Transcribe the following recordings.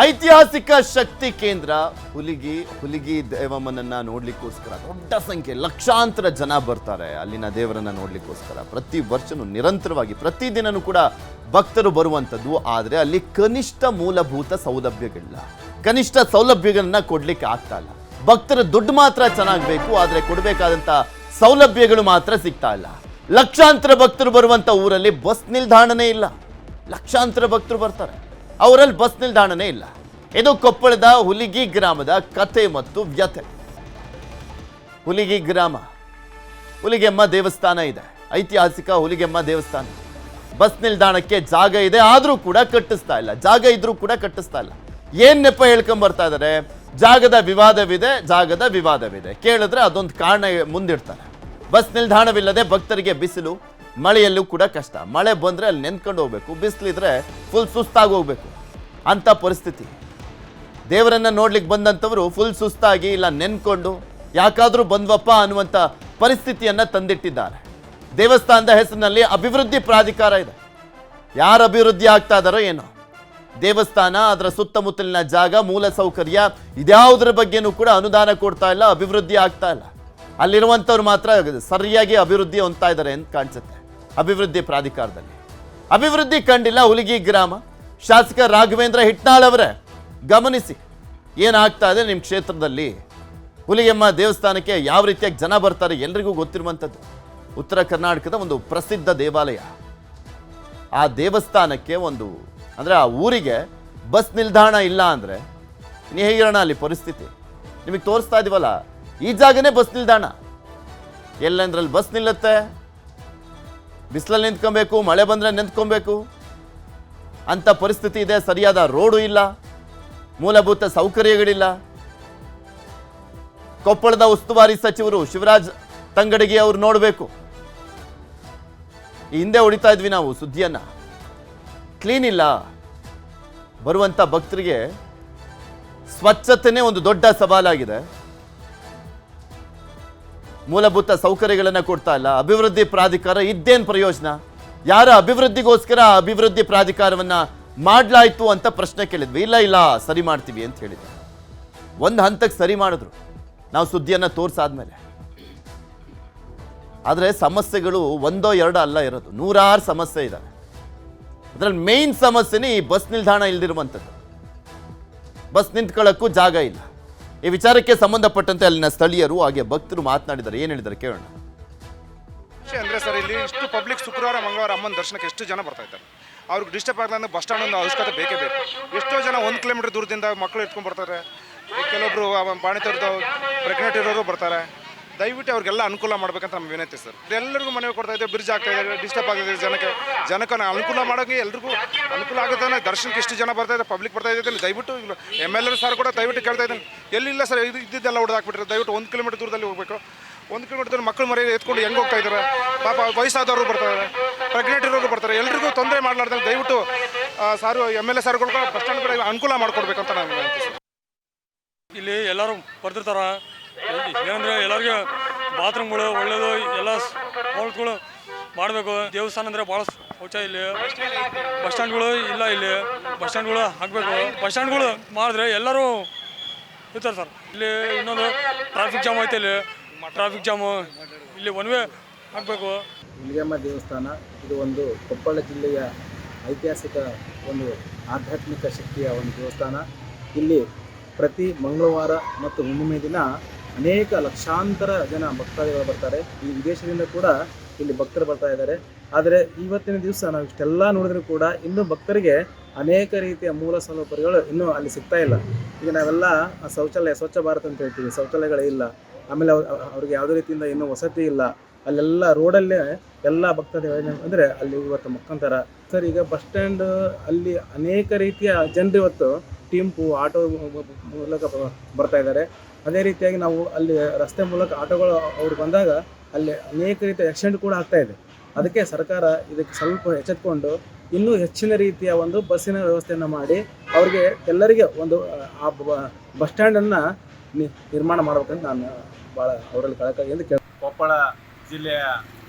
ಐತಿಹಾಸಿಕ ಶಕ್ತಿ ಕೇಂದ್ರ ಹುಲಿಗಿ ದೇವಮ್ಮನನ್ನ ನೋಡ್ಲಿಕ್ಕೋಸ್ಕರ ದೊಡ್ಡ ಸಂಖ್ಯೆ ಲಕ್ಷಾಂತರ ಜನ ಬರ್ತಾರೆ ಅಲ್ಲಿನ ದೇವರನ್ನ ನೋಡ್ಲಿಕ್ಕೋಸ್ಕರ. ಪ್ರತಿ ವರ್ಷನೂ ನಿರಂತರವಾಗಿ ಪ್ರತಿದಿನನೂ ಕೂಡ ಭಕ್ತರು ಬರುವಂಥದ್ದು. ಆದರೆ ಅಲ್ಲಿ ಕನಿಷ್ಠ ಮೂಲಭೂತ ಸೌಲಭ್ಯಗಳಿಲ್ಲ, ಕನಿಷ್ಠ ಸೌಲಭ್ಯಗಳನ್ನ ಕೊಡ್ಲಿಕ್ಕೆ ಆಗ್ತಾ ಇಲ್ಲ. ಭಕ್ತರ ದುಡ್ಡು ಮಾತ್ರ ಚೆನ್ನಾಗಬೇಕು, ಆದರೆ ಕೊಡಬೇಕಾದಂಥ ಸೌಲಭ್ಯಗಳು ಮಾತ್ರ ಸಿಗ್ತಾ ಇಲ್ಲ. ಲಕ್ಷಾಂತರ ಭಕ್ತರು ಬರುವಂಥ ಊರಲ್ಲಿ ಬಸ್ ನಿಲ್ದಾಣನೇ ಇಲ್ಲ. ಲಕ್ಷಾಂತರ ಭಕ್ತರು ಬರ್ತಾರೆ, ಅವರಲ್ಲಿ ಬಸ್ ನಿಲ್ದಾಣನೇ ಇಲ್ಲ. ಇದು ಕೊಪ್ಪಳದ ಹುಲಿಗಿ ಗ್ರಾಮದ ಕಥೆ ಮತ್ತು ವ್ಯಥೆ. ಹುಲಿಗಿ ಗ್ರಾಮ, ಹುಲಿಗೆಮ್ಮ ದೇವಸ್ಥಾನ ಇದೆ, ಐತಿಹಾಸಿಕ ಹುಲಿಗೆಮ್ಮ ದೇವಸ್ಥಾನ. ಬಸ್ ನಿಲ್ದಾಣಕ್ಕೆ ಜಾಗ ಇದೆ, ಆದರೂ ಕೂಡ ಕಟ್ಟಿಸ್ತಾ ಇಲ್ಲ. ಜಾಗ ಇದ್ರೂ ಕೂಡ ಕಟ್ಟಿಸ್ತಾ ಇಲ್ಲ. ಏನ್ ನೆಪ ಹೇಳ್ಕೊಂಡ್ ಬರ್ತಾ ಇದ್ದಾರೆ? ಜಾಗದ ವಿವಾದವಿದೆ. ಕೇಳಿದ್ರೆ ಅದೊಂದು ಕಾರಣ ಮುಂದಿಡ್ತಾರೆ. ಬಸ್ ನಿಲ್ದಾಣವಿಲ್ಲದೆ ಭಕ್ತರಿಗೆ ಬಿಸಿಲು, ಮಳೆಯಲ್ಲೂ ಕೂಡ ಕಷ್ಟ. ಮಳೆ ಬಂದರೆ ಅಲ್ಲಿ ನೆನ್ಕೊಂಡು ಹೋಗ್ಬೇಕು, ಬಿಸಿಲಿದ್ರೆ ಫುಲ್ ಸುಸ್ತಾಗಿ ಹೋಗ್ಬೇಕು ಅಂತ ಪರಿಸ್ಥಿತಿ. ದೇವರನ್ನ ನೋಡ್ಲಿಕ್ಕೆ ಬಂದಂಥವರು ಫುಲ್ ಸುಸ್ತಾಗಿ ಇಲ್ಲ ನೆನ್ಕೊಂಡು ಯಾಕಾದರೂ ಬಂದ್ವಪ್ಪ ಅನ್ನುವಂಥ ಪರಿಸ್ಥಿತಿಯನ್ನು ತಂದಿಟ್ಟಿದ್ದಾರೆ. ದೇವಸ್ಥಾನದ ಹೆಸರಿನಲ್ಲಿ ಅಭಿವೃದ್ಧಿ ಪ್ರಾಧಿಕಾರ ಇದೆ. ಯಾರು ಅಭಿವೃದ್ಧಿ ಆಗ್ತಾ ಇದ್ದಾರೋ ಏನೋ. ದೇವಸ್ಥಾನ, ಅದರ ಸುತ್ತಮುತ್ತಲಿನ ಜಾಗ, ಮೂಲ ಸೌಕರ್ಯ ಇದ್ಯಾವುದರ ಬಗ್ಗೆನೂ ಕೂಡ ಅನುದಾನ ಕೊಡ್ತಾ ಇಲ್ಲ, ಅಭಿವೃದ್ಧಿ ಆಗ್ತಾ ಇಲ್ಲ. ಅಲ್ಲಿರುವಂಥವ್ರು ಮಾತ್ರ ಸರಿಯಾಗಿ ಅಭಿವೃದ್ಧಿ ಹೊಂದ್ತಾ ಇದ್ದಾರೆ ಅಂತ ಕಾಣಿಸುತ್ತೆ. ಅಭಿವೃದ್ಧಿ ಪ್ರಾಧಿಕಾರದಲ್ಲಿ ಅಭಿವೃದ್ಧಿ ಕಂಡಿಲ್ಲ ಹುಲಿಗಿ ಗ್ರಾಮ. ಶಾಸಕ ರಾಘವೇಂದ್ರ ಹಿಟ್ನಾಳ್ ಅವರೇ ಗಮನಿಸಿ ಏನಾಗ್ತಾ ಇದೆ ನಿಮ್ಮ ಕ್ಷೇತ್ರದಲ್ಲಿ. ಹುಲಿಗೆಮ್ಮ ದೇವಸ್ಥಾನಕ್ಕೆ ಯಾವ ರೀತಿಯಾಗಿ ಜನ ಬರ್ತಾರೆ ಎಲ್ರಿಗೂ ಗೊತ್ತಿರುವಂಥದ್ದು. ಉತ್ತರ ಕರ್ನಾಟಕದ ಒಂದು ಪ್ರಸಿದ್ಧ ದೇವಾಲಯ. ಆ ದೇವಸ್ಥಾನಕ್ಕೆ ಅಂದರೆ ಆ ಊರಿಗೆ ಬಸ್ ನಿಲ್ದಾಣ ಇಲ್ಲ ಅಂದರೆ ಇನ್ನು ಹೇಗಿರೋಣ ಅಲ್ಲಿ ಪರಿಸ್ಥಿತಿ. ನಿಮಗೆ ತೋರಿಸ್ತಾ ಇದೀವಲ್ಲ, ಈ ಜಾಗನೇ ಬಸ್ ನಿಲ್ದಾಣ. ಎಲ್ಲಂದ್ರಲ್ಲಿ ಬಸ್ ನಿಲ್ಲುತ್ತೆ, ಬಿಸಿಲಲ್ಲಿ ನಿಂತ್ಕೊಬೇಕು, ಮಳೆ ಬಂದರೆ ನಿಂತ್ಕೊಬೇಕು ಅಂಥ ಪರಿಸ್ಥಿತಿ ಇದೆ. ಸರಿಯಾದ ರೋಡು ಇಲ್ಲ, ಮೂಲಭೂತ ಸೌಕರ್ಯಗಳಿಲ್ಲ. ಕೊಪ್ಪಳದ ಉಸ್ತುವಾರಿ ಸಚಿವರು ಶಿವರಾಜ್ ತಂಗಡಗಿ ಅವರು ನೋಡಬೇಕು. ಈ ಹಿಂದೆ ಹೊಡಿತಾ ಇದ್ವಿ ನಾವು ಸುದ್ದಿಯನ್ನ. ಕ್ಲೀನ್ ಇಲ್ಲ. ಬರುವಂಥ ಭಕ್ತರಿಗೆ ಸ್ವಚ್ಛತೆನೇ ಒಂದು ದೊಡ್ಡ ಸವಾಲಾಗಿದೆ. ಮೂಲಭೂತ ಸೌಕರ್ಯಗಳನ್ನು ಕೊಡ್ತಾ ಇಲ್ಲ. ಅಭಿವೃದ್ಧಿ ಪ್ರಾಧಿಕಾರ ಇದ್ದೇನು ಪ್ರಯೋಜನ? ಯಾರ ಅಭಿವೃದ್ಧಿಗೋಸ್ಕರ ಅಭಿವೃದ್ಧಿ ಪ್ರಾಧಿಕಾರವನ್ನ ಮಾಡಲಾಯಿತು ಅಂತ ಪ್ರಶ್ನೆ ಕೇಳಿದ್ವಿ. ಇಲ್ಲ ಸರಿ ಮಾಡ್ತೀವಿ ಅಂತ ಹೇಳಿದ್ರು. ಒಂದು ಹಂತಕ್ಕೆ ಸರಿ ಮಾಡಿದ್ರು ನಾವು ಸುದ್ದಿಯನ್ನು ತೋರಿಸಾದ್ಮೇಲೆ. ಆದರೆ ಸಮಸ್ಯೆಗಳು ಒಂದೋ ಎರಡೋ ಅಲ್ಲ ಇರೋದು, ನೂರಾರು ಸಮಸ್ಯೆ ಇದ್ದಾವೆ. ಅದರಲ್ಲಿ ಮೇನ್ ಸಮಸ್ಯೆನೇ ಈ ಬಸ್ ನಿಲ್ದಾಣ ಇಲ್ದಿರುವಂಥದ್ದು. ಬಸ್ ನಿಂತ್ಕೊಳ್ಳೋಕ್ಕೂ ಜಾಗ ಇಲ್ಲ. ಈ ವಿಚಾರಕ್ಕೆ ಸಂಬಂಧಪಟ್ಟಂತೆ ಅಲ್ಲಿನ ಸ್ಥಳೀಯರು ಹಾಗೆ ಭಕ್ತರು ಮಾತನಾಡಿದ್ದಾರೆ. ಏನು ಹೇಳಿದ್ದಾರೆ ಕೇಳೋಣ. ಅಂದರೆ ಸರ್, ಇಲ್ಲಿ ಇಷ್ಟು ಪಬ್ಲಿಕ್ ಶುಕ್ರವಾರ ಮಂಗಳವಾರ ಅಮ್ಮನ ದರ್ಶನಕ್ಕೆ ಎಷ್ಟು ಜನ ಬರ್ತಾ ಇದ್ದಾರೆ. ಅವ್ರಿಗೆ ಡಿಸ್ಟರ್ಬ್ ಆಗದಂದ್ರೆ ಬಸ್ ಸ್ಟ್ಯಾಂಡ್ ಒಂದು ಅವಶ್ಯಕತೆ ಬೇಕೇ ಬೇಕು. ಎಷ್ಟೋ ಜನ 1 ಕಿಲೋಮೀಟರ್ ದೂರದಿಂದ ಮಕ್ಕಳು ಇಟ್ಕೊಂಡು ಬರ್ತಾರೆ. ಕೆಲವೊಬ್ಬರು ಬಾಣಿತರದ್ದು ಪ್ರೆಗ್ನೆಂಟ್ ಇರೋರು ಬರ್ತಾರೆ. ದಯವಿಟ್ಟು ಅವ್ರಿಗೆಲ್ಲ ಅನುಕೂಲ ಮಾಡಬೇಕಂತ ನಮ್ಮ ವಿನಂತಿ ಸರ್. ಎಲ್ಲರಿಗೂ ಮನವಿ ಕೊಡ್ತಾ ಇದ್ದೇವೆ. ಬ್ರಿಡ್ಜ್ ಆಗ್ತಾ ಇದೆ, ಡಿಸ್ಟರ್ಬ್ ಆಗಿದೆ ಜನಕ್ಕೆ ಅನುಕೂಲ ಮಾಡೋಕ್ಕೆ ಎಲ್ರಿಗೂ ಅನುಕೂಲ ಆಗುತ್ತೆ. ದರ್ಶನಕ್ಕೆ ಎಷ್ಟು ಜನ ಬರ್ತಾ ಇದೆ, ಪಬ್ಲಿಕ್ ಬರ್ತಾ ಇದೆ. ದಯವಿಟ್ಟು MLA ಸರ್ ಕೂಡ ದಯವಿಟ್ಟು ಕೇಳ್ತಾ ಇದ್ದೀನಿ. ಎಲ್ಲಿಲ್ಲ ಸರ್, ಇದ್ದಿದ್ದೆಲ್ಲ ಹೊಡೆದಾಕ್ಬಿಟ್ರೆ ದಯವಿಟ್ಟು 1 ಕಿಲೋಮೀಟರ್ ದೂರದಲ್ಲಿ ಹೋಗಬೇಕು. 1 ಕಿಲೋಮೀಟರ್ ಮಕ್ಕಳು ಮರಿ ಎತ್ಕೊಂಡು ಹೆಂಗೆ ಹೋಗ್ತಾ ಇದ್ದಾರೆ. ಪಾಪ ವಯಸ್ಸಾದವರು ಬರ್ತಾರೆ, ಪ್ರೆಗ್ನೆಂಟ್ ಇರೋರು ಬರ್ತಾರೆ. ಎಲ್ರಿಗೂ ತೊಂದರೆ ಮಾಡಲಾರ್ದೆ ದಯವಿಟ್ಟು ಸಾರು MLA ಸರ್ಗಳು ಕೂಡ ಬಸ್ ಸ್ಟ್ಯಾಂಡ್ ಕಡೆ ಅನುಕೂಲ ಮಾಡಿಕೊಡ್ಬೇಕಂತ ನಾನು ವಿನಂತಿ ಸರ್. ಇಲ್ಲಿ ಎಲ್ಲರೂ ಬರ್ತಿರ್ತಾರ. ಏನಂದರೆ ಎಲ್ಲರಿಗೂ ಬಾತ್ರೂಮ್ಗಳು ಒಳ್ಳೆಯದು, ಎಲ್ಲ ಸವಲತ್ತುಗಳು ಮಾಡಬೇಕು. ದೇವಸ್ಥಾನ ಅಂದರೆ ಭಾಳ ಶೌಚ. ಇಲ್ಲಿ ಬಸ್ ಸ್ಟ್ಯಾಂಡ್ಗಳು ಇಲ್ಲ, ಇಲ್ಲಿ ಬಸ್ ಸ್ಟ್ಯಾಂಡ್ಗಳು ಹಾಕಬೇಕು. ಬಸ್ ಸ್ಟ್ಯಾಂಡ್ಗಳು ಮಾಡಿದ್ರೆ ಎಲ್ಲರೂ ಇರ್ತಾರೆ ಸರ್. ಇಲ್ಲಿ ಇನ್ನೊಂದು ಟ್ರಾಫಿಕ್ ಜಾಮ್ ಐತೆ. ಇಲ್ಲಿ ಟ್ರಾಫಿಕ್ ಜಾಮು, ಇಲ್ಲಿ ಒನ್ ವೇ ಹಾಕಬೇಕು. ಹುಲಿಗೆಮ್ಮ ದೇವಸ್ಥಾನ ಇದು ಒಂದು ಕೊಪ್ಪಳ ಜಿಲ್ಲೆಯ ಐತಿಹಾಸಿಕ ಒಂದು ಆಧ್ಯಾತ್ಮಿಕ ಶಕ್ತಿಯ ಒಂದು ದೇವಸ್ಥಾನ. ಇಲ್ಲಿ ಪ್ರತಿ ಮಂಗಳವಾರ ಮತ್ತು ಹುಣ್ಣಿಮೆ ದಿನ ಅನೇಕ ಲಕ್ಷಾಂತರ ಜನ ಭಕ್ತಾದಿಗಳು ಬರ್ತಾರೆ. ಈ ವಿದೇಶದಿಂದ ಕೂಡ ಇಲ್ಲಿ ಭಕ್ತರು ಬರ್ತಾ ಇದ್ದಾರೆ. ಆದರೆ ಇವತ್ತಿನ ದಿವಸ ನಾವು ಇಷ್ಟೆಲ್ಲ ನೋಡಿದ್ರೂ ಕೂಡ ಇನ್ನೂ ಭಕ್ತರಿಗೆ ಅನೇಕ ರೀತಿಯ ಮೂಲ ಸೌಲಭ್ಯಗಳು ಇನ್ನೂ ಅಲ್ಲಿ ಸಿಗ್ತಾ ಇಲ್ಲ. ಈಗ ನಾವೆಲ್ಲ ಶೌಚಾಲಯ, ಸ್ವಚ್ಛ ಭಾರತ ಅಂತ ಹೇಳ್ತೀವಿ, ಶೌಚಾಲಯಗಳೇ ಇಲ್ಲ. ಆಮೇಲೆ ಅವ್ರಿಗೆ ಯಾವುದೇ ರೀತಿಯಿಂದ ಇನ್ನೂ ವಸತಿ ಇಲ್ಲ. ಅಲ್ಲೆಲ್ಲ ರೋಡಲ್ಲೇ ಎಲ್ಲ ಭಕ್ತಾದಿಗಳು ಅಂದರೆ ಅಲ್ಲಿ ಇವತ್ತು ಮಕ್ಕಂತಾರೆ ಸರ್. ಈಗ ಬಸ್ ಸ್ಟ್ಯಾಂಡ್ ಅಲ್ಲಿ ಅನೇಕ ರೀತಿಯ ಜನರು ಇವತ್ತು ಟೆಂಪು, ಆಟೋ ಮೂಲಕ ಬರ್ತಾ ಇದ್ದಾರೆ. ಅದೇ ರೀತಿಯಾಗಿ ನಾವು ಅಲ್ಲಿ ರಸ್ತೆ ಮೂಲಕ ಆಟೋಗಳು ಅವ್ರು ಬಂದಾಗ ಅಲ್ಲಿ ಅನೇಕ ರೀತಿಯ ಆಕ್ಸಿಡೆಂಟ್ ಕೂಡ ಆಗ್ತಾ ಇದೆ. ಅದಕ್ಕೆ ಸರ್ಕಾರ ಇದಕ್ಕೆ ಸ್ವಲ್ಪ ಎಚ್ಚೆತ್ಕೊಂಡು ಇನ್ನೂ ಹೆಚ್ಚಿನ ರೀತಿಯ ಒಂದು ಬಸ್ಸಿನ ವ್ಯವಸ್ಥೆಯನ್ನು ಮಾಡಿ ಅವ್ರಿಗೆ ಎಲ್ಲರಿಗೆ ಒಂದು ಆ ಬಸ್ ಸ್ಟ್ಯಾಂಡನ್ನು ನಿರ್ಮಾಣ ಮಾಡಬೇಕಂತ ನಾನು ಭಾಳ ಅವರಲ್ಲಿ ಕಳಕಳಿಯಿಂದ ಕೊಪ್ಪಳ ಜಿಲ್ಲೆಯ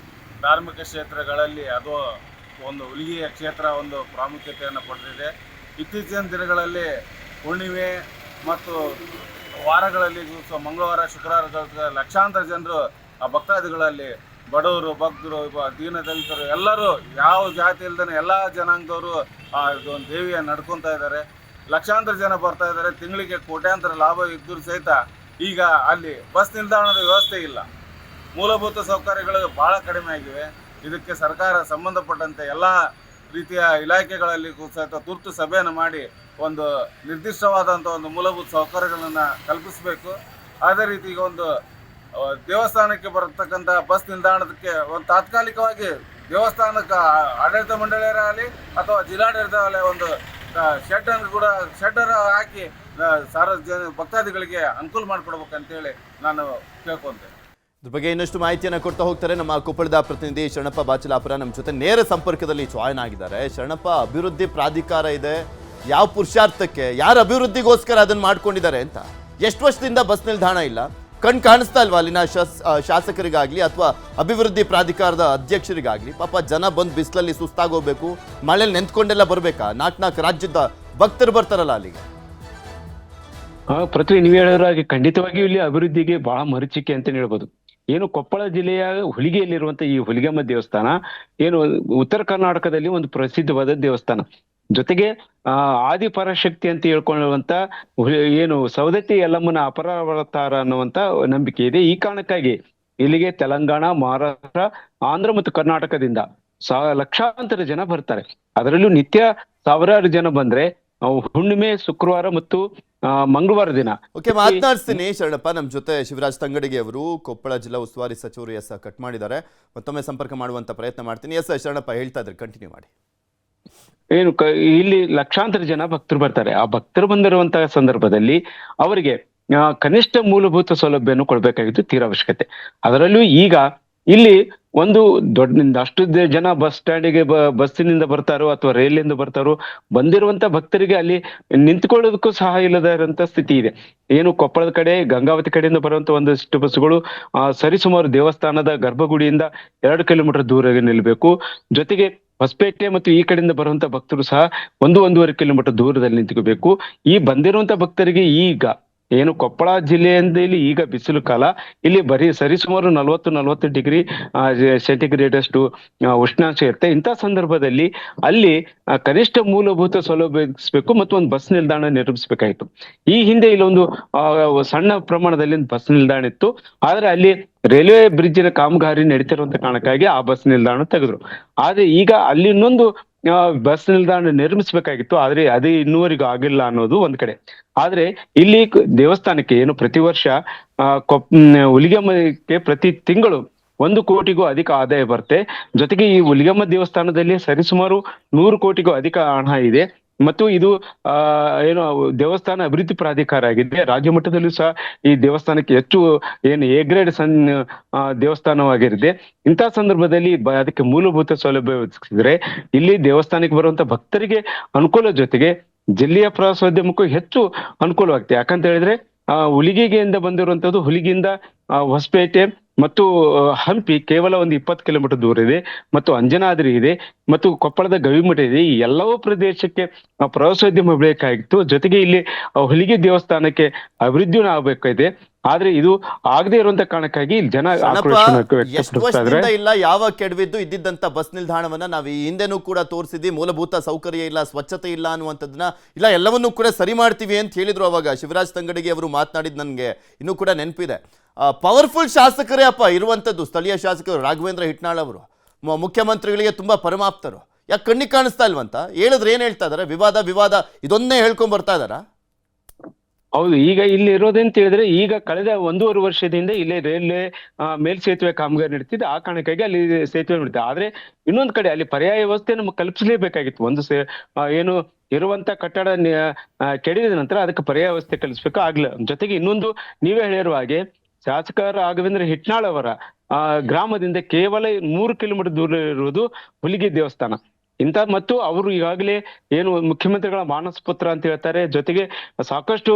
ಧಾರ್ಮಿಕ ಕ್ಷೇತ್ರಗಳಲ್ಲಿ ಅದು ಒಂದು ಹುಲಿಗೆಯ ಕ್ಷೇತ್ರ ಒಂದು ಪ್ರಾಮುಖ್ಯತೆಯನ್ನು ಪಡೆದಿದೆ. ಇತ್ತೀಚಿನ ದಿನಗಳಲ್ಲಿ ಹುಣ್ಣಿಮೆ ಮತ್ತು ವಾರಗಳಲ್ಲಿ ಮಂಗಳವಾರ ಶುಕ್ರವಾರ ಲಕ್ಷಾಂತರ ಜನರು ಆ ಭಕ್ತಾದಿಗಳಲ್ಲಿ ಬಡವರು ಭಕ್ತರು ದೀನದಲಿತರು ಎಲ್ಲರೂ ಯಾವ ಜಾತಿ ಇಲ್ದೇ ಎಲ್ಲ ಜನಾಂಗದವರು ಆ ಒಂದು ದೇವಿಯ ನಡ್ಕೊತಾ ಇದ್ದಾರೆ. ಲಕ್ಷಾಂತರ ಜನ ಬರ್ತಾ ಇದ್ದಾರೆ. ತಿಂಗಳಿಗೆ ಕೋಟ್ಯಾಂತರ ಲಾಭ ಇದ್ದರೂ ಸಹಿತ ಈಗ ಅಲ್ಲಿ ಬಸ್ ನಿಲ್ದಾಣದ ವ್ಯವಸ್ಥೆ ಇಲ್ಲ. ಮೂಲಭೂತ ಸೌಕರ್ಯಗಳು ಭಾಳ ಕಡಿಮೆ ಆಗಿವೆ. ಇದಕ್ಕೆ ಸರ್ಕಾರ ಸಂಬಂಧಪಟ್ಟಂತೆ ಎಲ್ಲ ರೀತಿಯ ಇಲಾಖೆಗಳಲ್ಲಿ ಸಹಿತ ತುರ್ತು ಸಭೆಯನ್ನು ಮಾಡಿ ಒಂದು ನಿರ್ದಿಷ್ಟವಾದಂಥ ಒಂದು ಮೂಲಭೂತ ಸೌಕರ್ಯಗಳನ್ನು ಕಲ್ಪಿಸಬೇಕು. ಅದೇ ರೀತಿ ಈಗ ಒಂದು ದೇವಸ್ಥಾನಕ್ಕೆ ಬರತಕ್ಕಂಥ ಬಸ್ ನಿಲ್ದಾಣಕ್ಕೆ ಒಂದು ತಾತ್ಕಾಲಿಕವಾಗಿ ದೇವಸ್ಥಾನಕ್ಕೆ ಆಡಳಿತ ಮಂಡಳಿಯರಾಗಲಿ ಅಥವಾ ಜಿಲ್ಲಾಡಳಿತರಾಗಲಿ ಒಂದು ಶೆಡ್ಡರ್ ಹಾಕಿ ಭಕ್ತಾದಿಗಳಿಗೆ ಅನುಕೂಲ ಮಾಡಿಕೊಡ್ಬೇಕಂತೇಳಿ ನಾನು ಕೇಳ್ಕೊಂತೆ. ಇದ್ರ ಬಗ್ಗೆ ಇನ್ನಷ್ಟು ಮಾಹಿತಿಯನ್ನು ಕೊಡ್ತಾ ಹೋಗ್ತಾರೆ ನಮ್ಮ ಕೊಪ್ಪಳದ ಪ್ರತಿನಿಧಿ ಶರಣಪ್ಪ ಬಾಚಲಾಪುರ ನಮ್ಮ ಜೊತೆ ನೇರ ಸಂಪರ್ಕದಲ್ಲಿ ಜಾಯ್ನ್ ಆಗಿದ್ದಾರೆ. ಶರಣಪ್ಪ, ಅಭಿವೃದ್ಧಿ ಪ್ರಾಧಿಕಾರ ಇದೆ, ಯಾವ ಪುರುಷಾರ್ಥಕ್ಕೆ, ಯಾರ ಅಭಿವೃದ್ಧಿಗೋಸ್ಕರ ಅದನ್ನು ಮಾಡ್ಕೊಂಡಿದ್ದಾರೆ ಅಂತ? ಎಷ್ಟು ವರ್ಷದಿಂದ ಬಸ್ ನಿಲ್ದಾಣ ಇಲ್ಲ? ಕಣ್ ಕಾಣಿಸ್ತಾ ಇಲ್ವಾ ಅಲ್ಲಿನ ಶಾಸಕರಿಗಾಗ್ಲಿ ಅಥವಾ ಅಭಿವೃದ್ಧಿ ಪ್ರಾಧಿಕಾರದ ಅಧ್ಯಕ್ಷರಿಗಾಗ್ಲಿ? ಪಾಪ ಜನ ಬಂದು ಬಿಸಿಲಲ್ಲಿ ಸುಸ್ತಾಗೋಗ್ಬೇಕು, ಮಳೆಯಲ್ಲಿ ನೆಂತ್ಕೊಂಡೆಲ್ಲ ಬರ್ಬೇಕಾ? ನಾಲ್ಕು ರಾಜ್ಯದ ಭಕ್ತರು ಬರ್ತಾರಲ್ಲ ಅಲ್ಲಿಗೆ. ಪೃಥ್ವಿ, ನೀವು ಹೇಳಿದ್ರಾಗೆ ಖಂಡಿತವಾಗಿಯೂ ಇಲ್ಲಿ ಅಭಿವೃದ್ಧಿಗೆ ಬಹಳ ಮರೀಚಿಕೆ ಅಂತ ಹೇಳ್ಬೋದು. ಏನು ಕೊಪ್ಪಳ ಜಿಲ್ಲೆಯ ಹುಲಿಗೆಯಲ್ಲಿರುವಂತ ಈ ಹುಲಿಗೆಮ್ಮ ದೇವಸ್ಥಾನ ಏನು ಉತ್ತರ ಕರ್ನಾಟಕದಲ್ಲಿ ಒಂದು ಪ್ರಸಿದ್ಧವಾದ ದೇವಸ್ಥಾನ. ಜೊತೆಗೆ ಆದಿಪರಾಶಕ್ತಿ ಅಂತ ಹೇಳ್ಕೊಳ್ಳುವಂತ ಏನು ಸವದತ್ತಿ ಯಲ್ಲಮ್ಮನ ಅಪರಾವತಾರ ಅನ್ನುವಂತ ನಂಬಿಕೆ ಇದೆ. ಈ ಕಾರಣಕ್ಕಾಗಿ ಇಲ್ಲಿಗೆ ತೆಲಂಗಾಣ, ಮಹಾರಾಷ್ಟ್ರ, ಆಂಧ್ರ ಮತ್ತು ಕರ್ನಾಟಕದಿಂದ ಲಕ್ಷಾಂತರ ಜನ ಬರ್ತಾರೆ. ಅದರಲ್ಲೂ ನಿತ್ಯ ಸಾವಿರಾರು ಜನ ಬಂದ್ರೆ ಹುಣ್ಣಿಮೆ, ಶುಕ್ರವಾರ ಮತ್ತು ಮಂಗಳವಾರ ದಿನ. ಓಕೆ, ಮಾತನಾಡಿಸ್ತೀನಿ ಶರಣಪ್ಪ. ನಮ್ಮ ಜೊತೆ ಶಿವರಾಜ್ ತಂಗಡಿಗೆ ಅವರು, ಕೊಪ್ಪಳ ಜಿಲ್ಲಾ ಉಸ್ತುವಾರಿ ಸಚಿವರು ಕಟ್ ಮಾಡಿದ್ದಾರೆ. ಮತ್ತೊಮ್ಮೆ ಸಂಪರ್ಕ ಮಾಡುವಂತ ಪ್ರಯತ್ನ ಮಾಡ್ತೀನಿ. ಶರಣಪ್ಪ ಹೇಳ್ತಾ ಇದ್ರೆ ಕಂಟಿನ್ಯೂ ಮಾಡಿ. ಏನು ಇಲ್ಲಿ ಲಕ್ಷಾಂತರ ಜನ ಭಕ್ತರು ಬರ್ತಾರೆ. ಆ ಭಕ್ತರು ಬಂದಿರುವಂತಹ ಸಂದರ್ಭದಲ್ಲಿ ಅವರಿಗೆ ಕನಿಷ್ಠ ಮೂಲಭೂತ ಸೌಲಭ್ಯವನ್ನು ಕೊಡ್ಬೇಕಾಗಿತ್ತು, ತೀರಾ ಅವಶ್ಯಕತೆ. ಅದರಲ್ಲೂ ಈಗ ಇಲ್ಲಿ ಒಂದು ಅಷ್ಟು ಜನ ಬಸ್ ಸ್ಟ್ಯಾಂಡಿಗೆ ಬಸ್ಸಿನಿಂದ ಬರ್ತಾರೋ ಅಥವಾ ರೈಲಿಂದ ಬರ್ತಾರೋ, ಬಂದಿರುವಂತ ಭಕ್ತರಿಗೆ ಅಲ್ಲಿ ನಿಂತ್ಕೊಳ್ಳೋದಕ್ಕೂ ಸಹ ಇಲ್ಲದ ಇರುವಂತ ಸ್ಥಿತಿ ಇದೆ. ಏನು ಕೊಪ್ಪಳದ ಕಡೆ, ಗಂಗಾವತಿ ಕಡೆಯಿಂದ ಬರುವಂತ ಒಂದಷ್ಟು ಬಸ್ಸುಗಳು ಸರಿಸುಮಾರು ದೇವಸ್ಥಾನದ ಗರ್ಭಗುಡಿಯಿಂದ 2 ಕಿಲೋಮೀಟರ್ ದೂರ ನಿಲ್ಬೇಕು. ಜೊತೆಗೆ ಹೊಸಪೇಟೆ ಮತ್ತು ಈ ಕಡೆಯಿಂದ ಬರುವಂತ ಭಕ್ತರು ಸಹ 1-1.5 ಕಿಲೋಮೀಟರ್ ದೂರದಲ್ಲಿ ನಿಂತ್ಕೋಬೇಕು. ಈ ಬಂದಿರುವಂತ ಭಕ್ತರಿಗೆ ಈಗ ಏನು ಕೊಪ್ಪಳ ಜಿಲ್ಲೆಯಿಂದ ಇಲ್ಲಿ ಈಗ ಬಿಸಿಲು ಕಾಲ, ಇಲ್ಲಿ ಬರೀ ಸರಿಸುಮಾರು 40 ಡಿಗ್ರಿ ಸೆಂಟಿಗ್ರೇಡ್ ಅಷ್ಟು ಉಷ್ಣಾಂಶ ಇರುತ್ತೆ. ಇಂಥ ಸಂದರ್ಭದಲ್ಲಿ ಅಲ್ಲಿ ಕನಿಷ್ಠ ಮೂಲಭೂತ ಸೌಲಭ್ಯ ಮತ್ತು ಒಂದು ಬಸ್ ನಿಲ್ದಾಣ ನಿರ್ಮಿಸಬೇಕಾಗಿತ್ತು. ಈ ಹಿಂದೆ ಇಲ್ಲೊಂದು ಸಣ್ಣ ಪ್ರಮಾಣದಲ್ಲಿ ಬಸ್ ನಿಲ್ದಾಣ ಇತ್ತು. ಆದ್ರೆ ಅಲ್ಲಿ ರೈಲ್ವೆ ಬ್ರಿಡ್ಜಿನ ಕಾಮಗಾರಿ ನಡೀತಿರುವಂತ ಕಾರಣಕ್ಕಾಗಿ ಆ ಬಸ್ ನಿಲ್ದಾಣ ತೆಗೆದ್ರು. ಆದ್ರೆ ಈಗ ಅಲ್ಲಿ ಇನ್ನೊಂದು ಬಸ್ ನಿಲ್ದಾಣ ನಿರ್ಮಿಸಬೇಕಾಗಿತ್ತು, ಆದ್ರೆ ಅದೇ ಇನ್ನೂವರೆಗೂ ಆಗಿಲ್ಲ ಅನ್ನೋದು ಒಂದ್ ಕಡೆ. ಆದ್ರೆ ಇಲ್ಲಿ ದೇವಸ್ಥಾನಕ್ಕೆ ಏನು ಪ್ರತಿ ವರ್ಷ ಹುಲಿಗೆಮ್ಮಕ್ಕೆ ಪ್ರತಿ ತಿಂಗಳು 1 ಕೋಟಿಗೂ ಅಧಿಕ ಆದಾಯ ಬರುತ್ತೆ. ಜೊತೆಗೆ ಈ ಹುಲಿಗೆಮ್ಮ ದೇವಸ್ಥಾನದಲ್ಲಿ ಸರಿಸುಮಾರು 100 ಕೋಟಿಗೂ ಅಧಿಕ ಹಣ ಇದೆ. ಮತ್ತು ಇದು ಏನು ದೇವಸ್ಥಾನ ಅಭಿವೃದ್ಧಿ ಪ್ರಾಧಿಕಾರ ಆಗಿದೆ. ರಾಜ್ಯ ಮಟ್ಟದಲ್ಲೂ ಸಹ ಈ ದೇವಸ್ಥಾನಕ್ಕೆ ಹೆಚ್ಚು ಏನು ಎ ಗ್ರೇಡ್ ದೇವಸ್ಥಾನವಾಗಿರುತ್ತೆ. ಇಂಥ ಸಂದರ್ಭದಲ್ಲಿ ಅದಕ್ಕೆ ಮೂಲಭೂತ ಸೌಲಭ್ಯ ಒದಗಿಸಿದ್ರೆ ಇಲ್ಲಿ ದೇವಸ್ಥಾನಕ್ಕೆ ಬರುವಂತ ಭಕ್ತರಿಗೆ ಅನುಕೂಲ, ಜೊತೆಗೆ ಜಿಲ್ಲೆಯ ಪ್ರವಾಸೋದ್ಯಮಕ್ಕೂ ಹೆಚ್ಚು ಅನುಕೂಲವಾಗುತ್ತೆ. ಯಾಕಂತ ಹೇಳಿದ್ರೆ ಹುಲಿಗೆಯಿಂದ ಬಂದಿರುವಂತದ್ದು ಹುಲಿಗಿಂದ ಹೊಸಪೇಟೆ ಮತ್ತು ಹಂಪಿ ಕೇವಲ ಒಂದು 20 ಕಿಲೋಮೀಟರ್ ದೂರ ಇದೆ, ಮತ್ತು ಅಂಜನಾದ್ರಿ ಇದೆ, ಮತ್ತು ಕೊಪ್ಪಳದ ಗವಿಮಠ ಇದೆ. ಈ ಎಲ್ಲವೂ ಪ್ರದೇಶಕ್ಕೆ ಪ್ರವಾಸೋದ್ಯಮ ಬೇಕಾಗಿತ್ತು. ಜೊತೆಗೆ ಇಲ್ಲಿ ಹುಲಿಗೆ ದೇವಸ್ಥಾನಕ್ಕೆ ಅಭಿವೃದ್ಧಿನೂ ಆಗ್ಬೇಕಾಗಿದೆ. ಆದ್ರೆ ಇದು ಆಗದೆ ಇರುವಂತ ಕಾರಣಕ್ಕಾಗಿ ಜನ ಎಷ್ಟು ವರ್ಷದಿಂದ ಇಲ್ಲ, ಯಾವ ಕೆಡವಿದ್ದು ಇದ್ದಿದ್ದಂತ ಬಸ್ ನಿಲ್ದಾಣವನ್ನ ನಾವು ಈ ಹಿಂದೆನೂ ಕೂಡ ತೋರಿಸಿದ್ವಿ. ಮೂಲಭೂತ ಸೌಕರ್ಯ ಇಲ್ಲ, ಸ್ವಚ್ಛತೆ ಇಲ್ಲ ಅನ್ನುವಂಥದ್ದನ್ನ ಇಲ್ಲ, ಎಲ್ಲವನ್ನೂ ಕೂಡ ಸರಿ ಮಾಡ್ತೀವಿ ಅಂತ ಹೇಳಿದ್ರು ಅವಾಗ ಶಿವರಾಜ್ ತಂಗಡಿಗೆ ಅವರು ಮಾತನಾಡಿದ್ ನನಗೆ ಇನ್ನೂ ಕೂಡ ನೆನಪಿದೆ. ಪವರ್ಫುಲ್ ಶಾಸಕರೇ ಅಪ್ಪ ಇರುವಂಥದ್ದು. ಸ್ಥಳೀಯ ಶಾಸಕರು ರಾಘವೇಂದ್ರ ಹಿಟ್ನಾಳ್ ಅವರು ಮುಖ್ಯಮಂತ್ರಿಗಳಿಗೆ ತುಂಬಾ ಪರಮಾಪ್ತರು. ಯಾಕೆ ಕಣ್ಣಿಗೆ ಕಾಣಿಸ್ತಾ ಇಲ್ವಂತ? ಹೇಳಿದ್ರೆ ಏನ್ ಹೇಳ್ತಾ ಇದಾರೆ? ವಿವಾದ ಇದೊಂದೇ ಹೇಳ್ಕೊಂಡ್ ಬರ್ತಾ ಇದಾರ? ಹೌದು, ಈಗ ಇಲ್ಲಿ ಇರೋದೇಂತ ಹೇಳಿದ್ರೆ ಈಗ ಕಳೆದ 1.5 ವರ್ಷದಿಂದ ಇಲ್ಲೇ ರೈಲ್ವೆ ಮೇಲ್ಸೇತುವೆ ಕಾಮಗಾರಿ ನಡೀತಿದೆ. ಆ ಕಾರಣಕ್ಕಾಗಿ ಅಲ್ಲಿ ಸೇತುವೆ ನಡೀತಿದೆ. ಆದ್ರೆ ಇನ್ನೊಂದ್ ಕಡೆ ಅಲ್ಲಿ ಪರ್ಯಾಯ ವ್ಯವಸ್ಥೆ ನಮ್ಗೆ ಕಲ್ಪಿಸಲೇಬೇಕಾಗಿತ್ತು. ಒಂದು ಏನು ಇರುವಂತ ಕಟ್ಟಡ ಕೆಡವಿದ ನಂತರ ಅದಕ್ಕೆ ಪರ್ಯಾಯ ವ್ಯವಸ್ಥೆ ಕಲ್ಪಿಸ್ಬೇಕು, ಆಗ್ಲಿಲ್ಲ. ಜೊತೆಗೆ ಇನ್ನೊಂದು, ನೀವೇ ಹೇಳಿರುವ ಹಾಗೆ ಶಾಸಕ ರಾಘವೇಂದ್ರ ಹಿಟ್ನಾಳ್ ಅವರ ಗ್ರಾಮದಿಂದ ಕೇವಲ 3 ಕಿಲೋಮೀಟರ್ ದೂರ ಇರುವುದು ಹುಲಿಗೆ ದೇವಸ್ಥಾನ. ಮತ್ತು ಅವರು ಈಗಾಗಲೇ ಏನು ಮುಖ್ಯಮಂತ್ರಿಗಳ ಮಾನಸ ಪುತ್ರ ಅಂತ ಹೇಳ್ತಾರೆ. ಜೊತೆಗೆ ಸಾಕಷ್ಟು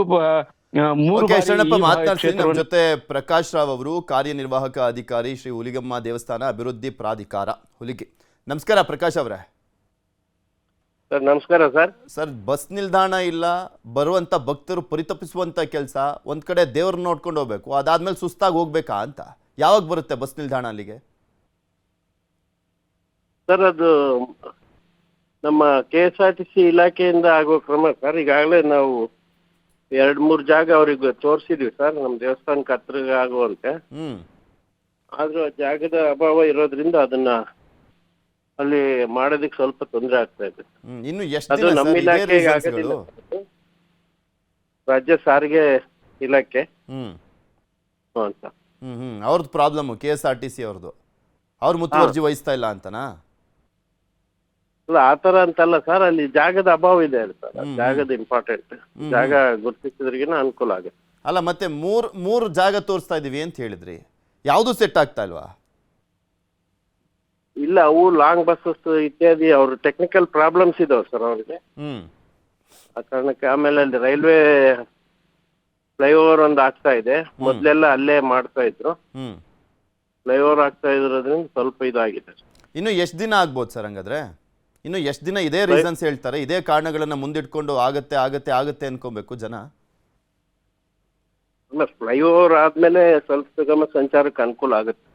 ಜೊತೆ ಪ್ರಕಾಶ್ ರಾವ್ ಅವರು, ಕಾರ್ಯನಿರ್ವಾಹಕ ಅಧಿಕಾರಿ, ಶ್ರೀ ಹುಲಿಗೆಮ್ಮ ದೇವಸ್ಥಾನ ಅಭಿವೃದ್ಧಿ ಪ್ರಾಧಿಕಾರ ಹುಲಿಗೆ. ನಮಸ್ಕಾರ ಪ್ರಕಾಶ್ ಅವರೇ. ಸರ್ ನಮಸ್ಕಾರ ಸರ್. ಸರ್, ಬಸ್ ನಿಲ್ದಾಣ ಇಲ್ಲ, ಬರುವಂಥ ಭಕ್ತರು ಪರಿತಪಿಸುವಂಥ ಕೆಲಸ. ಒಂದು ಕಡೆ ದೇವ್ರನ್ನ ನೋಡ್ಕೊಂಡು ಹೋಗ್ಬೇಕು, ಅದಾದ್ಮೇಲೆ ಸುಸ್ತಾಗಿ ಹೋಗ್ಬೇಕಾ ಅಂತ. ಯಾವಾಗ ಬರುತ್ತೆ ಬಸ್ ನಿಲ್ದಾಣ ಅಲ್ಲಿಗೆ? ಸರ್ ಅದು ನಮ್ಮ KSRTC ಇಲಾಖೆಯಿಂದ ಆಗೋ ಕ್ರಮ ಸರ್. ಈಗಾಗಲೇ ನಾವು 2-3 ಜಾಗ ಅವ್ರಿಗೆ ತೋರಿಸಿದ್ವಿ ಸರ್, ನಮ್ಮ ದೇವಸ್ಥಾನಕ್ಕೆ ಹತ್ರ ಆಗುವಂತೆ. ಆದ್ರೂ ಆ ಜಾಗದ ಅಭಾವ ಇರೋದ್ರಿಂದ ಅದನ್ನ ಅಲ್ಲಿ ಮಾಡೋದಕ್ಕೆ ಸ್ವಲ್ಪ ತೊಂದರೆ ಆಗ್ತಾ ಇದೆ. ಇನ್ನು ಎಷ್ಟು ಅದು ದಿನ ನಮ್ಮ ಸರ್ ಇದೇ ಇಲಾಖೆಗೆ ರೀಸನ್ಸ್ಗಳು? ಆಗೋದಿಲ್ಲ. ರಾಜ್ಯ ಸಾರಿಗೆ ಇಲಾಖೆ ಅಂತ. ಅವ್ರದ್ದು ಪ್ರಾಬ್ಲಮ್ KSRTC ಅವ್ರದ್ದು. ಅವ್ರು ಮುತುವರ್ಜಿ ವಹಿಸ್ತಾ ಇಲ್ಲ ಅಂತನಾ? ಅಲ್ಲ ಆ ಥರ ಅಂತಲ್ಲ ಸರ್, ಅಲ್ಲಿ ಜಾಗದ ಅಭಾವ ಇದೆ ಸರ್. ಜಾಗದ ಇಂಪಾರ್ಟೆಂಟ್. ಜಾಗ ಗುರುತಿಸಿದ್ರಿಗಿನ ಅನುಕೂಲ ಆಗುತ್ತೆ. ಅಲ್ಲ, ಮತ್ತೆ ಮೂರು ಜಾಗ ತೋರಿಸ್ತಾ ಇದೀವಿ ಅಂತ ಹೇಳಿದ್ರಿ, ಯಾವುದು ಸೆಟ್ ಆಗ್ತಾ ಇಲ್ವಾ? ಇಲ್ಲ, ಅವು ಲಾಂಗ್ ಬಸ್ಸಸ್ ಇತ್ಯಾದಿ ಅವ್ರ ಟೆಕ್ನಿಕಲ್ ಪ್ರಾಬ್ಲಮ್ಸ್ ಇದಾವೆ ಸರ್ ಅವ್ರಿಗೆ. ಆ ಕಾರಣಕ್ಕೆ. ಆಮೇಲೆ ಅಲ್ಲಿ ರೈಲ್ವೆ ಫ್ಲೈಓವರ್ ಒಂದು ಆಗ್ತಾ ಇದೆ. ಮೊದಲೆಲ್ಲ ಅಲ್ಲೇ ಮಾಡ್ತಾ ಇದ್ರು. ಫ್ಲೈಓವರ್ ಆಗ್ತಾ ಇರೋದ್ರಿಂದ ಸ್ವಲ್ಪ ಇದಾಗಿದೆ. ಇನ್ನು ಎಷ್ಟು ದಿನ ಆಗ್ಬೋದು ಸರ್ ಹಂಗಾದ್ರೆ? ಇನ್ನು ಎಷ್ಟು ದಿನ ಇದೇ ರೀಸನ್ಸ್ ಹೇಳ್ತಾರೆ, ಇದೇ ಕಾರಣಗಳನ್ನ ಮುಂದಿಟ್ಕೊಂಡು ಆಗತ್ತೆ ಆಗತ್ತೆ ಆಗತ್ತೆ ಅನ್ಕೊಬೇಕು ಜನ? ಫ್ಲೈಓವರ್ ಆದ್ಮೇಲೆ ಸ್ವಲ್ಪ ಸುಗಮ ಸಂಚಾರಕ್ಕೆ ಅನುಕೂಲ ಆಗುತ್ತೆ.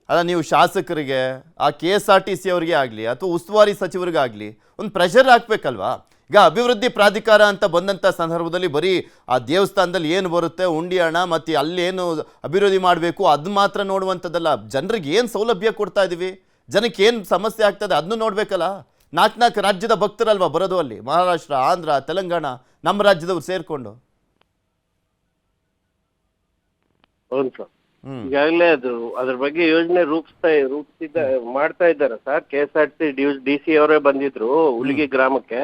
ಅಲ್ಲ, ನೀವು ಶಾಸಕರಿಗೆ, ಆ KSRTC ಅವರಿಗೆ ಆಗಲಿ ಅಥವಾ ಉಸ್ತುವಾರಿ ಸಚಿವರಿಗಾಗಲಿ ಒಂದು ಪ್ರೆಷರ್ ಹಾಕ್ಬೇಕಲ್ವಾ? ಈಗ ಅಭಿವೃದ್ಧಿ ಪ್ರಾಧಿಕಾರ ಅಂತ ಬಂದಂಥ ಸಂದರ್ಭದಲ್ಲಿ ಬರೀ ಆ ದೇವಸ್ಥಾನದಲ್ಲಿ ಏನು ಬರುತ್ತೆ, ಉಂಡಿ ಹಣ, ಮತ್ತು ಅಲ್ಲೇನು ಅಭಿವೃದ್ಧಿ ಮಾಡಬೇಕು ಅದು ಮಾತ್ರ ನೋಡುವಂಥದ್ದಲ್ಲ. ಜನರಿಗೆ ಏನು ಸೌಲಭ್ಯ ಕೊಡ್ತಾ ಇದ್ದೀವಿ, ಜನಕ್ಕೆ ಏನು ಸಮಸ್ಯೆ ಆಗ್ತದೆ ಅದನ್ನು ನೋಡಬೇಕಲ್ಲ. 4 ರಾಜ್ಯದ ಭಕ್ತರಲ್ವಾ ಬರೋದು ಅಲ್ಲಿ? ಮಹಾರಾಷ್ಟ್ರ, ಆಂಧ್ರ, ತೆಲಂಗಾಣ, ನಮ್ಮ ರಾಜ್ಯದವ್ರು ಸೇರಿಕೊಂಡು. ಹೌದು ಸರ್. ಈಗಾಗಲೇ ಅದ್ರ ಬಗ್ಗೆ ಯೋಜನೆ ಮಾಡ್ತಾ ಇದ್ದಾರೆ ಸರ್. KSRTC DC ಅವರೇ ಬಂದಿದ್ರು ಹುಲಿಗಿ ಗ್ರಾಮಕ್ಕೆ,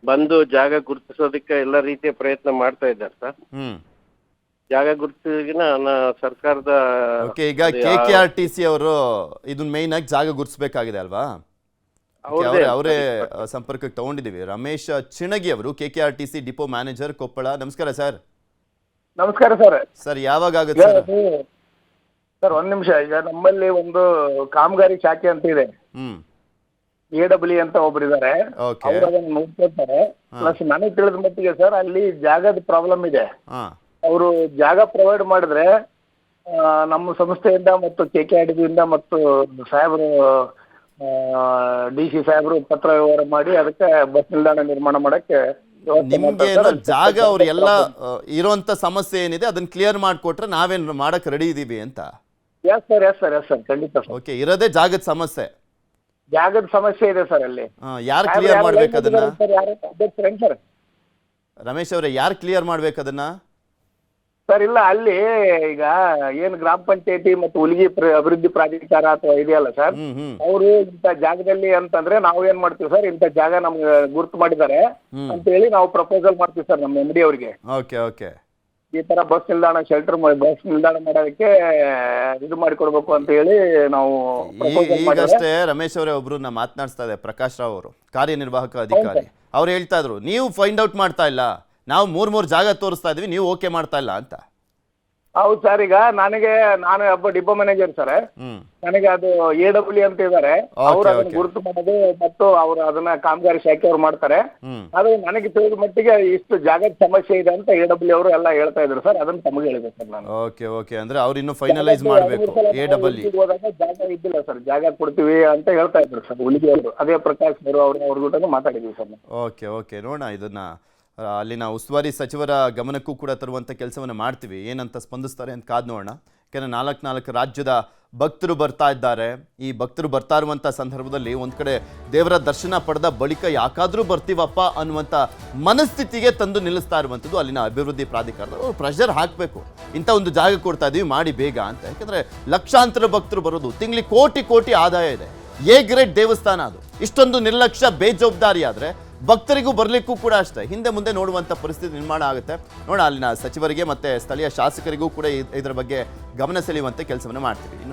ಬಂದು ಜಾಗ ಗುರುತಿಸೋದಕ್ಕೆ ಎಲ್ಲ ರೀತಿಯ ಪ್ರಯತ್ನ ಮಾಡ್ತಾ ಇದ್ದಾರೆ ಸರ್. ಜಾಗ ಗುರುತಿಸಿಗಿನ ಸರ್ಕಾರದ ಈಗ KSRTC ಅವರು ಇದನ್ನ ಮೇಯ್ನ್ ಆಗಿ ಜಾಗ ಗುರುತಿಸಬೇಕಾಗಿದೆ ಅಲ್ವಾ? ಅವರೇ ಸಂಪರ್ಕಕ್ಕೆ ತಗೊಂಡಿದ್ದೀವಿ. ರಮೇಶ್ ಚಿಣಗಿ ಅವರು, KSRTC ಡಿಪೋ ಮ್ಯಾನೇಜರ್, ಕೊಪ್ಪಳ. ನಮಸ್ಕಾರ ಸರ್. ನಮಸ್ಕಾರ ಸರ್. ಸರ್, ಯಾವಾಗ ಆಗುತ್ತೆ ಸರ್? ಒಂದ್ ನಿಮಿಷ. ಈಗ ನಮ್ಮಲ್ಲಿ ಒಂದು ಕಾಮಗಾರಿ ಶಾಖೆ ಅಂತ ಇದೆ, AW ಅಂತ ಒಬ್ಬರಿದ್ದಾರೆ, ಅವ್ರು ಅದನ್ನ ನೋಡ್ಕೊಳ್ತಾರೆ. ಪ್ಲಸ್ ನನಗೆ ತಿಳಿದ ಮಟ್ಟಿಗೆ ಸರ್, ಅಲ್ಲಿ ಜಾಗದ ಪ್ರಾಬ್ಲಮ್ ಇದೆ. ಅವರು ಜಾಗ ಪ್ರೊವೈಡ್ ಮಾಡಿದ್ರೆ ನಮ್ಮ ಸಂಸ್ಥೆಯಿಂದ ಮತ್ತು KSRTC ಇಂದ ಮತ್ತು ಸಾಹೇಬರು DC ಸಾಹೇಬರು ಪತ್ರ ವ್ಯವಹಾರ ಮಾಡಿ ಅದಕ್ಕೆ ಬಸ್ ನಿಲ್ದಾಣ ನಿರ್ಮಾಣ ಮಾಡಕ್ಕೆ. ನಿಮ್ಗೆ ಜಾಗ ಅವ್ರು ಎಲ್ಲ ಇರುವಂತ ಸಮಸ್ಯೆ ಏನಿದೆ ಅದನ್ನ ಕ್ಲಿಯರ್ ಮಾಡಿಕೊಟ್ರೆ ನಾವೇನು ಮಾಡಕ್ ರೆಡಿ ಇದೀವಿ ಅಂತ. ಎಸ್ ಸರ್, ಖಂಡಿತ ಸರ್. ಓಕೆ, ಇರೋದೇ ಜಾಗದ ಸಮಸ್ಯೆ. ಜಾಗದ ಸಮಸ್ಯೆ ಇದೆ ಸರ್ ಅಲ್ಲಿ. ಯಾರು ಕ್ಲಿಯರ್ ಮಾಡ್ಬೇಕು ಅದನ್ನ? ಸರ್ ರಮೇಶ್ ಅವರೇ, ಯಾರು ಕ್ಲಿಯರ್ ಮಾಡ್ಬೇಕು ಅದನ್ನ? ಸರ್ ಇಲ್ಲ, ಅಲ್ಲಿ ಈಗ ಏನು ಗ್ರಾಮ ಪಂಚಾಯತಿ ಮತ್ತು ಹುಲಿಗಿ ಅಭಿವೃದ್ಧಿ ಪ್ರಾಧಿಕಾರ ಅಥವಾ ಇದೆಯಲ್ಲ ಸರ್, ಅವರು ಇಂಥ ಜಾಗದಲ್ಲಿ ಅಂತಂದ್ರೆ ನಾವು ಏನ್ ಮಾಡ್ತೀವಿ ಸರ್, ಇಂಥ ಜಾಗ ನಮ್ಗೆ ಗುರ್ತು ಮಾಡಿದ್ದಾರೆ ಅಂತ ಹೇಳಿ ನಾವು ಪ್ರಪೋಸಲ್ ಮಾಡ್ತೀವಿ ಸರ್ ನಮ್ಮ MD ಅವರಿಗೆ. ಓಕೆ, ಈ ತರ ಬಸ್ ನಿಲ್ದಾಣ ಬಸ್ ನಿಲ್ದಾಣ ಮಾಡೋದಕ್ಕೆ ಇದು ಮಾಡಿಕೊಡ್ಬೇಕು ಅಂತ ಹೇಳಿ ನಾವು ಈಗಷ್ಟೇ ರಮೇಶ್ ಅವರೇ ಒಬ್ರು ಮಾತನಾಡಿಸ್ತಾ ಇದೆ, ಪ್ರಕಾಶ್ ರಾವ್ ಅವರು, ಕಾರ್ಯನಿರ್ವಾಹಕ ಅಧಿಕಾರಿ. ಅವ್ರು ಹೇಳ್ತಾ ಇದ್ರು, ನೀವು ಫೈಂಡ್ ಔಟ್ ಮಾಡ್ತಾ ಇಲ್ಲ, ನಾವು 3 ಜಾಗ ತೋರಿಸ್ತಾ ಇದೀವಿ, ನೀವು ಓಕೆ ಮಾಡ್ತಾ ಇಲ್ಲ ಅಂತ. ಹೌದು ಸರ್. ಈಗ ನಾನು ಒಬ್ಬ ಡಿಪೋ ಮ್ಯಾನೇಜರ್ ಸರ್. ನನಗೆ ಅದು AW ಅಂತ ಇದ್ದಾರೆ, ಅವ್ರು ಅದನ್ನ ಗುರುತು ಮಾಡೋದು ಮತ್ತು ಅವ್ರು ಅದನ್ನ ಕಾಮಗಾರಿ ಶಾಖೆ ಅವ್ರು ಮಾಡ್ತಾರೆ. ಅದು ನನಗೆ ತಿಳಿದ ಮಟ್ಟಿಗೆ ಇಷ್ಟು ಜಾಗದ ಸಮಸ್ಯೆ ಇದೆ ಅಂತ AW ಅವರು ಎಲ್ಲ ಹೇಳ್ತಾ ಇದ್ರು ಸರ್. ಅದನ್ನ ತಮಗೆ ಹೇಳಿದೆ ಸರ್ ನಾನು. ಓಕೆ, ಅಂದ್ರೆ ಅವ್ರು ಇನ್ನು ಫೈನಲೈಸ್ ಮಾಡಬೇಕು. ಹೋದಾಗ ಜಾಗ ಇದ್ದಿಲ್ಲ ಸರ್, ಜಾಗ ಕೊಡ್ತೀವಿ ಅಂತ ಹೇಳ್ತಾ ಇದ್ರು ಸರ್ ಹುಲಿಗಿ ಅವರು. ಅದೇ ಪ್ರಕಾಶ್ ಅವರು ಅವ್ರ ಜೊತೆ ಮಾತಾಡಿದ್ವಿ ಸರ್. ಓಕೆ, ನೋಡೋಣ ಇದನ್ನ ಅಲ್ಲಿನ ಉಸ್ತುವಾರಿ ಸಚಿವರ ಗಮನಕ್ಕೂ ಕೂಡ ತರುವಂಥ ಕೆಲಸವನ್ನು ಮಾಡ್ತೀವಿ. ಏನಂತ ಸ್ಪಂದಿಸ್ತಾರೆ ಅಂತ ಕಾದು ನೋಡೋಣ. ಯಾಕೆಂದರೆ 4 ರಾಜ್ಯದ ಭಕ್ತರು ಬರ್ತಾ ಇದ್ದಾರೆ. ಈ ಭಕ್ತರು ಬರ್ತಾ ಇರುವಂಥ ಸಂದರ್ಭದಲ್ಲಿ ಒಂದು ಕಡೆ ದೇವರ ದರ್ಶನ ಪಡೆದ ಬಳಿಕ ಯಾಕಾದರೂ ಬರ್ತೀವಪ್ಪ ಅನ್ನುವಂಥ ಮನಸ್ಥಿತಿಗೆ ತಂದು ನಿಲ್ಲಿಸ್ತಾ ಇರುವಂಥದ್ದು ಅಲ್ಲಿನ ಅಭಿವೃದ್ಧಿ ಪ್ರಾಧಿಕಾರದ ಪ್ರೆಷರ್ ಹಾಕಬೇಕು. ಇಂಥ ಒಂದು ಜಾಗ ಕೊಡ್ತಾ ಇದೀವಿ, ಮಾಡಿ ಬೇಗ ಅಂತ. ಯಾಕೆಂದರೆ ಲಕ್ಷಾಂತರ ಭಕ್ತರು ಬರೋದು, ತಿಂಗಳಿಗೆ ಕೋಟಿ ಆದಾಯ ಇದೆ. A ಗ್ರೇಡ್ ದೇವಸ್ಥಾನ ಅದು. ಇಷ್ಟೊಂದು ನಿರ್ಲಕ್ಷ್ಯ, ಬೇಜವಾಬ್ದಾರಿ ಆದರೆ ಭಕ್ತರಿಗೂ ಬರಲಿಕ್ಕೂ ಕೂಡ ಅಷ್ಟೇ ಹಿಂದೆ ಮುಂದೆ ನೋಡುವಂಥ ಪರಿಸ್ಥಿತಿ ನಿರ್ಮಾಣ ಆಗುತ್ತೆ. ನೋಡೋಣ, ಅಲ್ಲಿನ ಸಚಿವರಿಗೆ ಮತ್ತು ಸ್ಥಳೀಯ ಶಾಸಕರಿಗೂ ಕೂಡ ಇದರ ಬಗ್ಗೆ ಗಮನ ಸೆಳೆಯುವಂಥ ಕೆಲಸವನ್ನು ಮಾಡ್ತೀವಿ. ಇನ್ನು